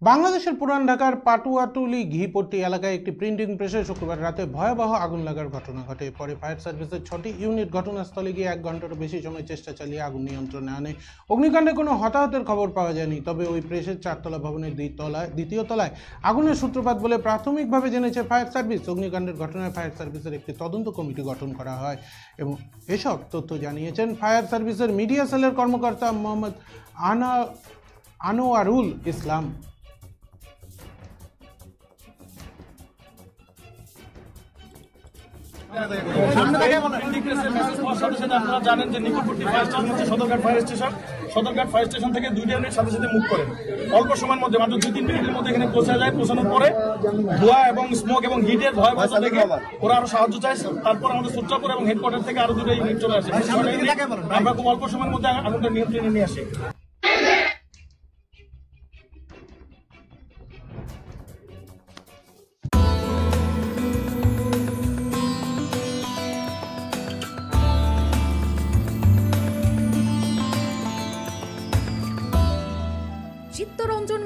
বাংলাদেশের পুরান ঢাকার পাটুয়াটুলি ঘিপট্টি এলাকায় একটি প্রিন্টিং প্রেসে শুক্রবার রাতে ভয়াবহ আগুন লাগার ঘটনা ঘটে। পরে ফায়ার সার্ভিসের 6টি ইউনিট ঘটনাস্থলে গিয়ে 1 ঘন্টারও বেশি সময় চেষ্টা চালিয়ে আগুন নিয়ন্ত্রণে আনে। অগ্নিকাণ্ডে কোনো হতাহতের খবর পাওয়া যায়নি, তবে ওই প্রেসের 4তলা ভবনের দ্বিতীয় তলায় আগুনের সূত্রপাত বলে প্রাথমিকভাবে জেনেছে ফায়ার সার্ভিস। অগ্নিকাণ্ডের ঘটনায় ফায়ার সার্ভিসের একটি তদন্ত কমিটি গঠন করা হয় এবং এসব তথ্য জানিয়েছেন ফায়ার সার্ভিসের মিডিয়া সেলের কর্মকর্তা মোহাম্মদ আনোয়ারুল ইসলাম। আপনারা জানেন যে নিকটবর্তী ফায়ার স্টেশন হচ্ছে Sadarghat fire station. Sadarghat fire station থেকে 2টা ইউনিট সাথে সাথে মুভ করে অল্প সময়ের মধ্যে মাত্র 2-3 মিনিটের মধ্যে এখানে পৌঁছা যায়। পৌঁছানোর পরে ধোঁয়া এবং স্মোক এবং হিটের ভয়াবহতা দেখে ওরা আরো সাহায্য চায়। তারপর আমাদের সূত্রাপুর এবং হেডকোয়ার্টার থেকে আরো 2টা ইউনিট চলে আসে। আমরা খুব অল্প সময়ের মধ্যে আগুনটা নিয়ন্ত্রণে নিয়ে আসি। চিত্তরঞ্জন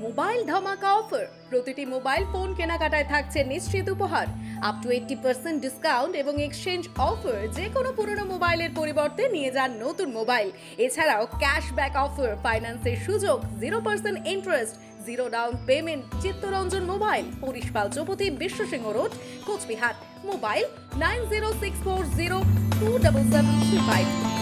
মোবাইল ধামাকা অফার। প্রতিটি মোবাইল ফোন কেনাকাটায় থাকছে নিশ্চিত উপহার, আপ টু 80% ডিসকাউন্ট এবং এক্সচেঞ্জ অফার। যে কোনো পুরনো মোবাইলের পরিবর্তে নিয়ে যান নতুন মোবাইল। এছাড়াও ক্যাশব্যাক অফার, ফাইন্যান্সের সুযোগ, 0% interest, 0 down payment. Chittaranjan mobile, পরিশপাল চৌপতি, বিশ্বসিংহ রোড, কোচবিহার। মোবাইল 9064027735।